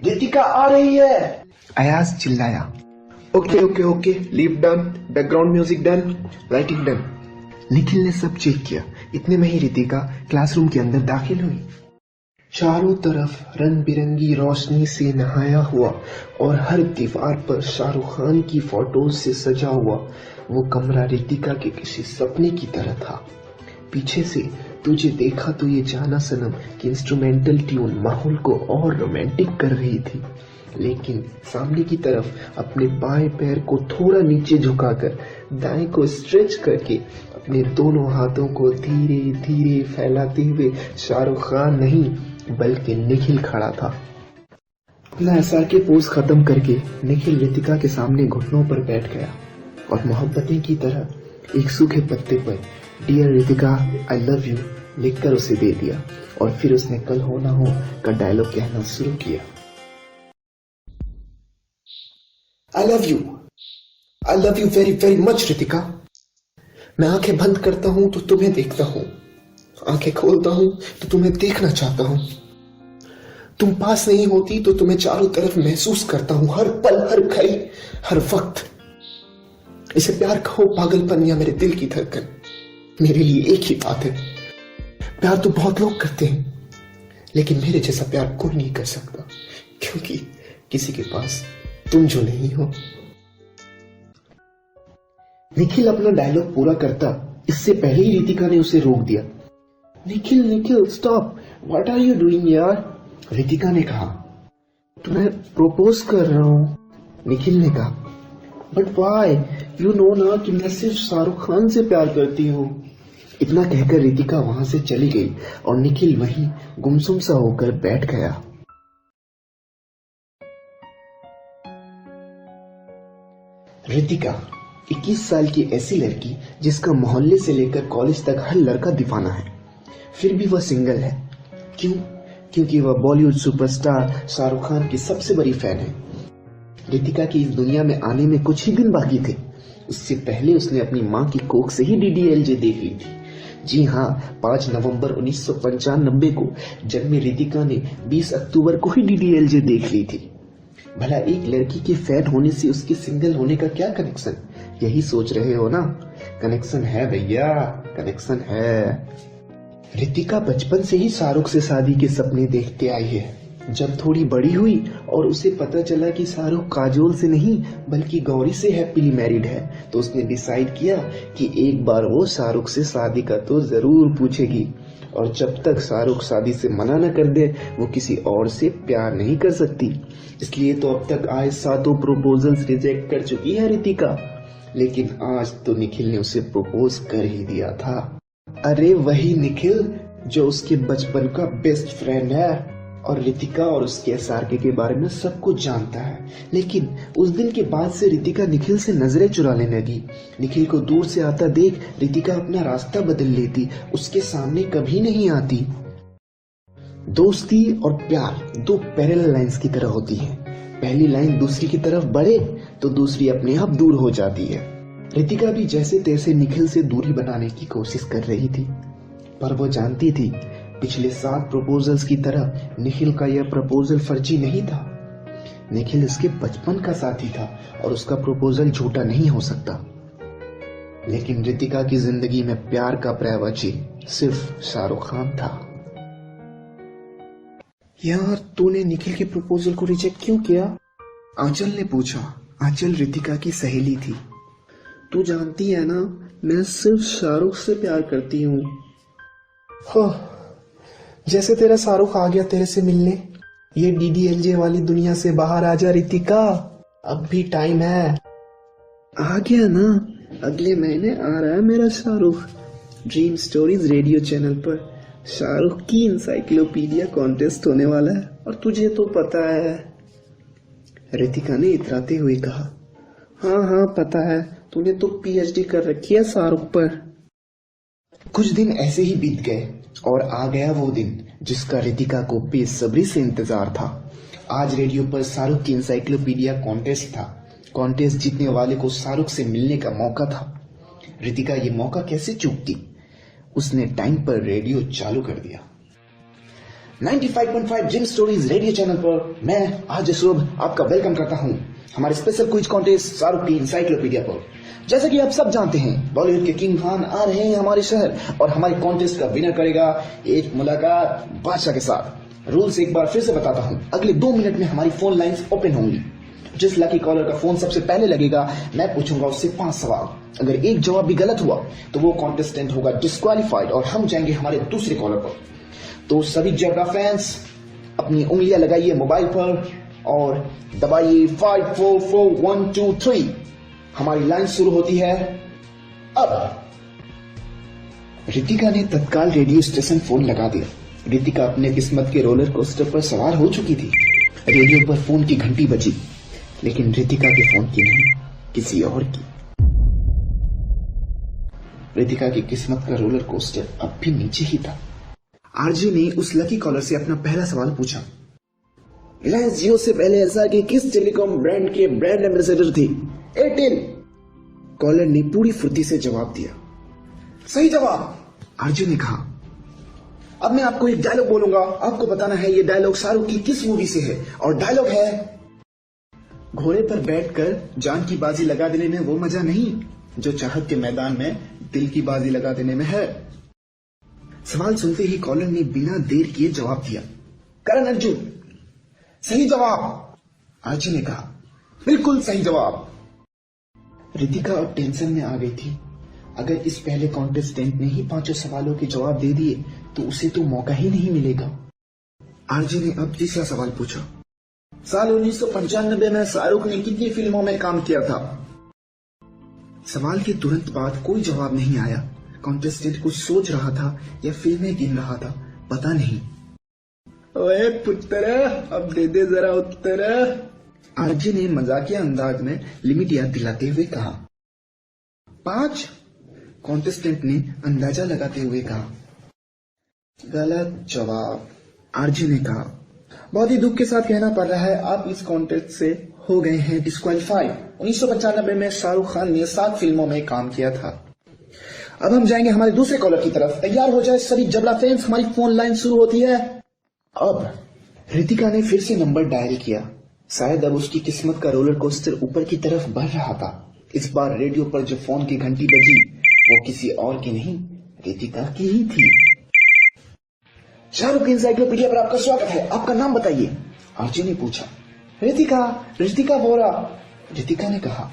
रितिका आ रही है। अयाज चिल्लाया। Okay okay okay, leave done, background music done, lighting done. Nikhil ने सब चेक किया। इतने में ही रितिका क्लासरूम के अंदर दाखिल हुई। चारों तरफ रंग बिरंगी रोशनी से नहाया हुआ और हर दीवार पर शाहरुख खान की फोटोज से सजा हुआ वो कमरा रितिका के किसी सपने की तरह था। पीछे से तुझे देखा तो ये जाना सनम कि इंस्ट्रूमेंटल ट्यून माहौल को और रोमांटिक कर रही थी, लेकिन सामने की तरफ अपने बाएं पैर को थोड़ा नीचे झुकाकर दाएं को स्ट्रेच करके अपने दोनों हाथों को धीरे धीरे फैलाते हुए शाहरुख खान नहीं बल्कि निखिल खड़ा था। अपना एसआरके पोज खत्म करके निखिल रितिका के सामने घुटनों पर बैठ गया और मोहब्बतें की तरह एक सूखे पत्ते पर dear Ritika I love you लिखकर उसे दे दिया और फिर उसने कल हो ना हो का डायलॉग कहना शुरू किया। आई love you very very much Ritika. मैं आंखें बंद करता हूं तो तुम्हें देखता हूं, आंखें खोलता हूं तो तुम्हें देखना चाहता हूं। तुम पास नहीं होती तो तुम्हें चारों तरफ महसूस करता हूं, हर पल, हर घड़ी, हर वक्त। इसे प्यार कहो, पागलपन या मेरे दिल की धड़कन, मेरे लिए एक ही बात है। प्यार तो बहुत लोग करते हैं, लेकिन मेरे जैसा प्यार कोई नहीं कर सकता, क्योंकि किसी के पास तुम जो नहीं हो। निखिल अपना डायलॉग पूरा करता इससे पहले ही रितिका ने उसे रोक दिया। Nikhil stop, what are you doing यार? रितिका ने कहा। तुम्हें प्रपोज कर रहा हूं, निखिल ने कहा। But why? यू नो ना कि मैं सिर्फ शाहरुख खान से प्यार करती हूँ। इतना कहकर रितिका वहां से चली गई और निखिल वहीं गुमसुम सा होकर बैठ गया। रितिका 21 साल की ऐसी लड़की जिसका मोहल्ले से लेकर कॉलेज तक हर लड़का दीवाना है, फिर भी वह सिंगल है। क्यों? क्योंकि वह बॉलीवुड सुपरस्टार शाहरुख खान की सबसे बड़ी फैन है। रितिका की इस दुनिया में आने में कुछ ही दिन बाकी थे। उससे पहले उसने अपनी मां की कोख से ही DDLJ देख ली थी। जी हाँ, 5 नवंबर 1995 को जन्मी रितिका ने 20 अक्टूबर को ही DDLJ देख ली थी। भला एक लड़की के फैन होने से उसके सिंगल होने का क्या कनेक्शन? यही सोच रहे हो ना? कनेक्शन है भैया, कनेक्शन है। रितिका बचपन से ही शाहरुख से शादी के सपने देखते आई है। जब थोड़ी बड़ी हुई और उसे पता चला कि शाहरुख काजोल से नहीं बल्कि गौरी से हैप्पीली मैरिड है, तो उसने डिसाइड किया कि एक बार वो शाहरुख से शादी का तो जरूर पूछेगी, और जब तक शाहरुख शादी से मना न कर दे वो किसी और से प्यार नहीं कर सकती। इसलिए तो अब तक आए 7 प्रपोजल्स रिजेक्ट कर चुकी है रितिका, लेकिन आज तो निखिल ने उसे प्रपोज कर ही दिया था। अरे वही निखिल जो उसके बचपन का बेस्ट फ्रेंड है और रितिका और उसके SRK के बारे में सब कुछ जानता है। लेकिन उस दिन के बाद से रितिका निखिल से नजरें चुराने लगी। निखिल को दूर से आता देख रितिका अपना रास्ता बदल लेती, उसके सामने कभी नहीं आती। दोस्ती और प्यार 2 पैरेलल लाइंस की तरह होती है। पहली लाइन दूसरी की तरफ बढ़े तो दूसरी अपने आप दूर हो जाती है। रितिका भी जैसे तैसे निखिल से दूरी बनाने की कोशिश कर रही थी, पर वो जानती थी पिछले 7 प्रपोजल्स की तरह निखिल का यह प्रपोजल फर्जी नहीं था। निखिल इसके बचपन का साथी था और उसका प्रपोजल झूठा नहीं हो सकता। लेकिन रितिका की जिंदगी में प्यार का पर्यायवाची सिर्फ शाहरुख खान था। यार तूने निखिल के प्रपोजल को रिजेक्ट क्यों किया? आंचल ने पूछा। आंचल रितिका की सहेली थी। तू जानती है ना, मैं सिर्फ शाहरुख से प्यार करती हूँ। जैसे तेरा शाहरुख आ गया तेरे से मिलने। ये DDLJ वाली दुनिया से बाहर आ जा रितिका, अब भी टाइम है। आ गया ना, अगले महीने आ रहा है मेरा Shahrukh. Dream stories radio channel पर शाहरुख की इंसाइक्लोपीडिया कॉन्टेस्ट होने वाला है, और तुझे तो पता है। रितिका ने इतराते हुए कहा। हाँ पता है, तूने तो PhD कर रखी है शाहरुख पर। कुछ दिन ऐसे ही बीत गए और आ गया वो दिन जिसका रितिका को बेसब्री से इंतजार था। आज रेडियो पर शाहरुख की इंसाइक्लोपीडिया कॉन्टेस्ट था। कॉन्टेस्ट जीतने वाले को शाहरुख से मिलने का मौका था। रितिका ये मौका कैसे चूकती? उसने टाइम पर रेडियो चालू कर दिया। 95.5 जिम स्टोरीज रेडियो चैनल पर मैं आज सुबह आपका वेलकम करता हूं हमारे स्पेशल क्विज कॉन्टेस्ट शाहरुख की इंसाइक्लोपीडिया पर। जैसा कि आप सब जानते हैं, बॉलीवुड के किंग खान आ रहे हैं हमारे शहर और हमारे कॉन्टेस्ट का विनर करेगा एक मुलाकात बादशाह के साथ। रूल्स एक बार फिर से बताता हूं। अगले 2 मिनट में हमारी फोन लाइंस ओपन होंगी। जिस लकी कॉलर का फोन सबसे पहले लगेगा, मैं पूछूंगा उससे 5 सवाल। अगर एक जवाब भी गलत हुआ तो वो कॉन्टेस्टेंट होगा डिस्क्वालीफाइड और हम जाएंगे हमारे दूसरे कॉलर पर। तो सभी जेब्रा फैंस अपनी उंगलियां लगाइए मोबाइल पर और दबाइए 5 4 4 1 2 3। हमारी लाइन शुरू होती है अब। रितिका ने तत्काल रेडियो स्टेशन फोन लगा दिया। रितिका अपने किस्मत के रोलर कोस्टर पर सवार हो चुकी थी। रेडियो पर फोन की घंटी बजी, लेकिन रितिका के फोन की नहीं, किसी और की। रितिका की किस्मत का रोलर कोस्टर अब भी नीचे ही था। आरजे ने उस लकी कॉलर से अपना पहला सवाल पूछा। रिलायंस जियो से पहले एसआर के किस टेलीकॉम ब्रांड के ब्रांड एम्बेसडर थे? एयरटेल। कॉलर ने पूरी फुर्ती से जवाब दिया। सही जवाब, आरजे ने कहा। अब मैं आपको एक डायलॉग बोलूंगा, आपको बताना है ये डायलॉग शाहरुख की किस मूवी से है। और डायलॉग है, घोड़े पर बैठकर जान की बाजी लगा देने में वो मजा नहीं जो चाहत के मैदान में दिल की बाजी लगा देने में है। सवाल सुनते ही कॉलर ने बिना देर किए जवाब दिया। करण अर्जुन। सही जवाब, आरजे ने कहा। बिल्कुल सही जवाब। रितिका अब टेंशन में आ गई थी। अगर इस पहले कॉन्टेस्टेंट ने ही 5 सवालों के जवाब दे दिए तो उसे तो मौका ही नहीं मिलेगा। आरजे ने अब तीसरा सवाल पूछा। साल 1995 में शाहरुख ने कितनी फिल्मों में काम किया था? सवाल के तुरंत बाद कोई जवाब नहीं आया। कॉन्टेस्टेंट कुछ सोच रहा था या फिल्में गिन रहा था, पता नहीं। ओए पुत्र, अब दे दे जरा उत्तर, आरजे ने मजाकिया अंदाज में लिमिट याद दिलाते हुए कहा। 5, कॉन्टेस्टेंट ने अंदाजा लगाते हुए कहा। गलत जवाब, आरजे ने कहा। बहुत ही दुख के साथ कहना पड़ रहा है, आप इस कॉन्टेस्ट से हो गए हैं डिस्क्वालीफाइड। 1995 में शाहरुख खान ने 7 फिल्मों में काम किया था। अब हम जाएंगे हमारे दूसरे कॉलर की तरफ। तैयार हो जाए सभी जबला फैंस, हमारी फोन लाइन शुरू होती है अब। रितिका ने फिर से नंबर डायल किया। शायद अब उसकी किस्मत का रोलर कोस्टर ऊपर की तरफ बढ़ रहा था। इस बार रेडियो पर जो फोन की घंटी बजी वो किसी और की नहीं, रितिका की ही थी। शाहरुख की इंसाइक्लोपीडिया पर आपका स्वागत है, आपका नाम बताइए, आरजे ने पूछा। रितिका वोरा, रितिका ने कहा।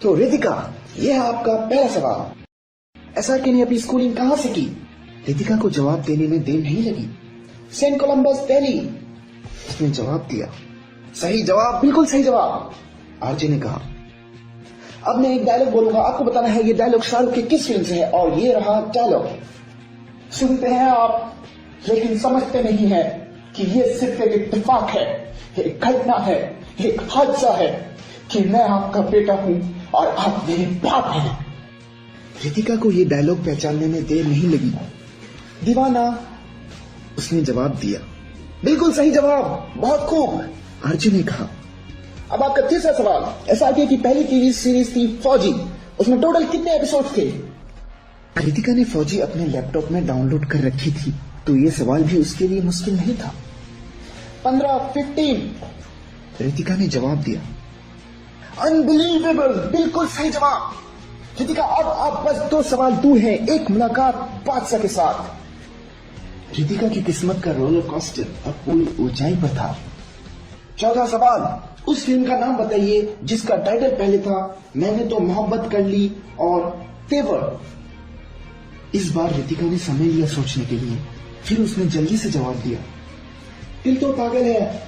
तो रितिका, यह है आपका पहला सवाल। एसआरके ने अपनी स्कूलिंग कहां से की? रितिका को जवाब देने में देर नहीं लगी। सेंट कोलंबस दिल्ली, उसने जवाब दिया। सही जवाब, बिल्कुल सही जवाब, आरजे ने कहा। अब मैं एक डायलॉग बोलूंगा, आपको बताना है ये डायलॉग शाहरुख की किस फिल्म से है। और ये रहा डायलॉग। सुनते हैं आप, लेकिन समझते नहीं है कि ये सिर्फ एक इत्तेफाक है, एक घटना है, एक हादसा है कि मैं आपका बेटा हूं और आप मेरे बाप हैं। रितिका को ये डायलॉग पहचानने में देर नहीं लगी। दीवाना, उसने जवाब दिया। बिल्कुल सही जवाब, बहुत खूब, आरजे ने कहा। अब आपका तीसरा सवाल। एसआरके की पहली टीवी सीरीज थी फौजी, उसमें टोटल कितने एपिसोड थे? रितिका ने फौजी अपने लैपटॉप में डाउनलोड कर रखी थी, तो ये सवाल भी उसके लिए मुश्किल नहीं था। 15 रितिका ने जवाब दिया। अनबिलीवेबल, बिल्कुल सही जवाब। रितिका, अब आप बस 2 सवाल दूर हैं एक मुलाकात बादशाह के साथ। रितिका की किस्मत का रोलर कोस्टर अब पूरी ऊंचाई पर था। 14 सवाल। उस फिल्म का नाम बताइए जिसका टाइटल पहले था मैंने तो मोहब्बत कर ली और तेवर। इस बार रितिका ने समय लिया सोचने के लिए, फिर उसने जल्दी से जवाब दिया। दिल तो पागल है।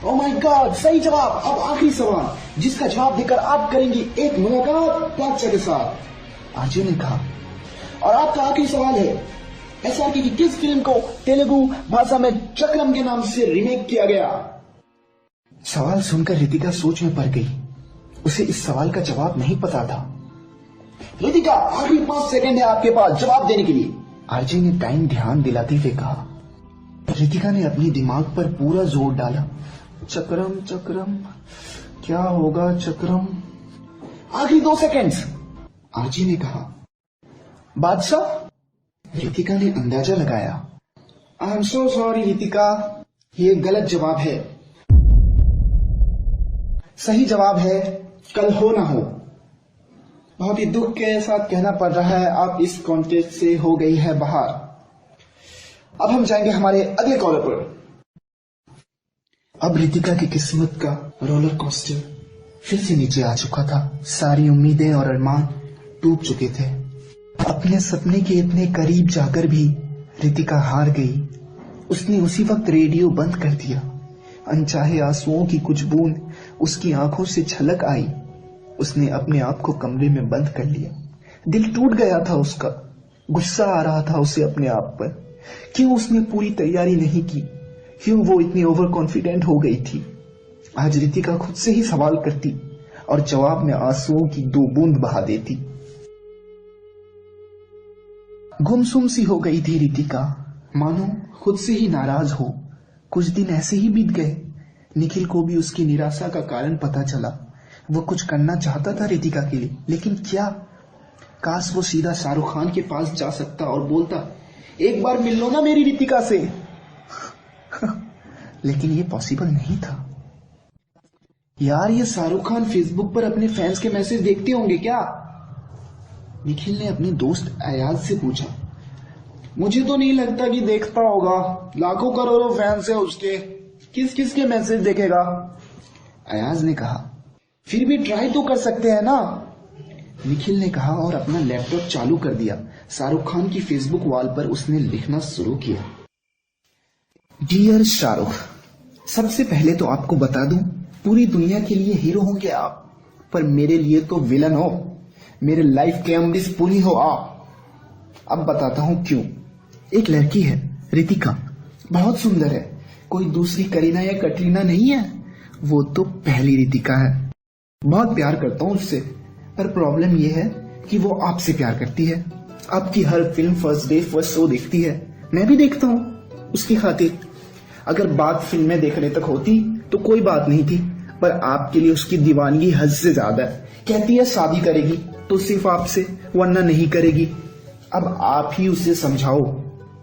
ओह माय गॉड, सही जवाब। अब आखिरी सवाल, जिसका जवाब देकर आप करेंगी एक मुलाकात बादशाह के साथ, आरजे ने कहा। और आपका आखिरी सवाल है, एसआरके की किस फिल्म को तेलुगु भाषा में चक्रम के नाम से रीमेक किया गया? सवाल सुनकर रितिका सोच में पड़ गई। उसे इस सवाल का जवाब नहीं पता था। रितिका, आखिरी 5 सेकंड है आपके पास जवाब देने के लिए, आरजे ने टाइम ध्यान दिलाते हुए कहा। रितिका ने अपने दिमाग पर पूरा जोर डाला। चक्रम चक्रम, क्या होगा चक्रम? आखिरी 2 सेकंड्स, आरजे ने कहा। बादशाह, रितिका ने अंदाजा लगाया। I am so sorry Ritika, ये गलत जवाब है। सही जवाब है कल हो ना हो। बहुत ही दुख के साथ कहना पड़ रहा है, आप इस कॉन्टेस्ट से हो गई है बाहर। अब हम जाएंगे हमारे अगले कॉलर पर। अब रितिका की किस्मत का रोलर कोस्टर फिर से नीचे आ चुका था। सारी उम्मीदें और अरमान टूट चुके थे। अपने सपने के इतने करीब जाकर भी रितिका हार गई। उसने उसी वक्त रेडियो बंद कर दिया। अनचाहे आंसुओं की कुछ बूंद उसकी आंखों से छलक आई। उसने अपने आप को कमरे में बंद कर लिया। दिल टूट गया था उसका। गुस्सा आ रहा था उसे अपने आप पर। क्यों उसने पूरी तैयारी नहीं की? क्यों वो इतनी ओवर कॉन्फिडेंट हो गई थी? आज रितिका खुद से ही सवाल करती और जवाब में आंसुओं की 2 बूंद बहा देती। गुमसुम सी हो गई थी रितिका, मानो खुद से ही नाराज हो। कुछ दिन ऐसे ही बीत गए। निखिल को भी उसकी निराशा का कारण पता चला। वो कुछ करना चाहता था रितिका के लिए, लेकिन क्या? काश वो सीधा शाहरुख खान के पास जा सकता और बोलता, एक बार मिल लो ना मेरी रितिका से। लेकिन ये पॉसिबल नहीं था। यार, ये शाहरुख खान फेसबुक पर अपने फैंस के मैसेज देखते होंगे क्या? निखिल ने अपने दोस्त अयाज से पूछा। मुझे तो नहीं लगता कि देखता होगा, लाखों करोड़ों फैंस है उसके, किस किस के मैसेज देखेगा? अयाज ने कहा। फिर भी ट्राई तो कर सकते हैं ना? निखिल ने कहा और अपना लैपटॉप चालू कर दिया। शाहरुख खान की फेसबुक वॉल पर उसने लिखना शुरू किया। डियर शाहरुख, सबसे पहले तो आपको बता दूं, पूरी दुनिया के लिए हीरो होंगे आप, पर मेरे लिए तो विलन हो। मेरे लाइफ के अमृत पुरी हो आप। अब बताता हूं क्यों। एक लड़की है रितिका, बहुत सुंदर है। कोई दूसरी करीना या कटरीना नहीं है, वो तो पहली रितिका है। बहुत प्यार करता हूं उससे, पर प्रॉब्लम यह है कि वो आपसे प्यार करती है। आपकी हर film first day first show देखती है। मैं भी देखता हूँ उसकी खातिर। अगर बात फिल्में देखने तक होती तो कोई बात नहीं थी, पर आपके लिए उसकी दीवानगी हद से ज्यादा है। कहती है शादी करेगी तो सिर्फ आपसे, वरना नहीं करेगी। अब आप ही उसे समझाओ।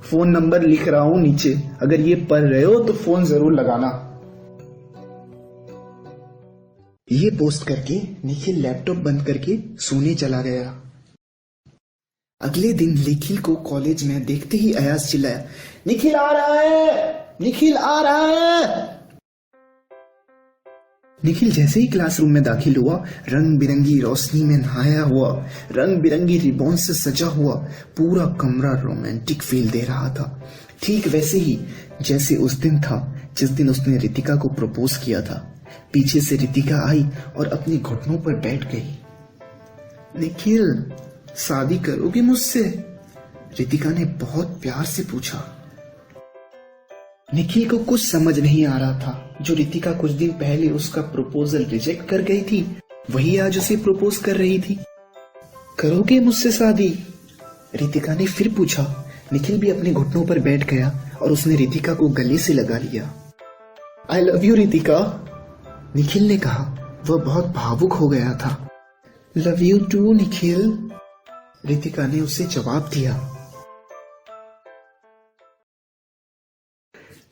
फोन नंबर लिख रहा हूं नीचे, अगर ये पढ़ रहे हो तो फोन जरूर लगाना। ये पोस्ट करके निखिल लैपटॉप बंद करके सोने चला गया। अगले दिन निखिल को कॉलेज में देखते ही अयाज चिल्लाया, निखिल आ रहा है, निखिल आ रहा है। निखिल जैसे ही क्लासरूम में दाखिल हुआ, रंग बिरंगी रोशनी में नहाया हुआ, रंग बिरंगी रिबॉन से सजा हुआ पूरा कमरा रोमांटिक फील दे रहा था। ठीक वैसे ही जैसे उस दिन था जिस दिन उसने रितिका को प्रपोज किया था। पीछे से रितिका आई और अपने घुटनों पर बैठ गई। निखिल, शादी करोगे मुझसे? रितिका ने बहुत प्यार से पूछा। निखिल को कुछ समझ नहीं आ रहा था। जो रितिका कुछ दिन पहले उसका प्रपोजल रिजेक्ट कर गई थी, वही आज उसे प्रपोज कर रही थी। करोगे मुझसे शादी? रितिका ने फिर पूछा। निखिल भी अपने घुटनों पर बैठ गया और उसने रितिका को गले से लगा लिया। I love you Ritika, Nikhil ने कहा। वह बहुत भावुक हो गया था। Love you too Nikhil, Ritika ने उसे जवाब दिया।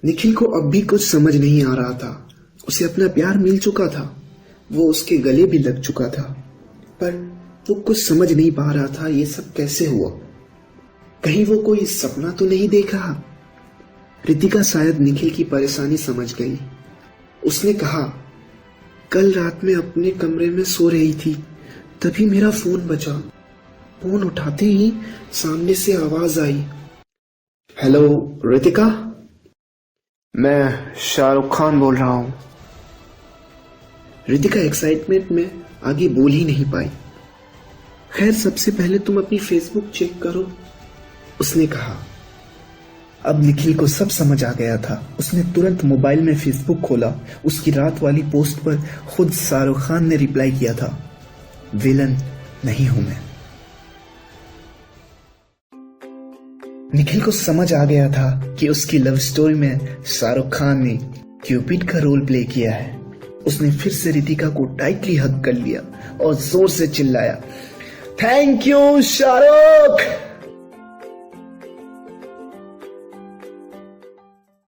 निखिल को अब भी कुछ समझ नहीं आ रहा था। उसे अपना प्यार मिल चुका था, वो उसके गले भी लग चुका था, पर वो कुछ समझ नहीं पा रहा था ये सब कैसे हुआ। कहीं वो कोई सपना तो नहीं देख रहा? रितिका शायद निखिल की परेशानी समझ गई। उसने कहा, कल रात में अपने कमरे में सो रही थी, तभी मेरा फोन बजा। फोन उठाते ही सामने से आवाज आई। हेलो रितिका, मैं शाहरुख खान बोल रहा हूं। रितिका एक्साइटमेंट में आगे बोल ही नहीं पाई। खैर, सबसे पहले तुम अपनी फेसबुक चेक करो, उसने कहा। अब निखिल को सब समझ आ गया था। उसने तुरंत मोबाइल में फेसबुक खोला। उसकी रात वाली पोस्ट पर खुद शाहरुख खान ने रिप्लाई किया था, विलन नहीं हूं मैं। निखिल को समझ आ गया था कि उसकी लव स्टोरी में शाहरुख खान ने क्यूपिड का रोल प्ले किया है। उसने फिर से रितिका को टाइटली हग कर लिया और जोर से चिल्लाया, थैंक यू शाहरुख।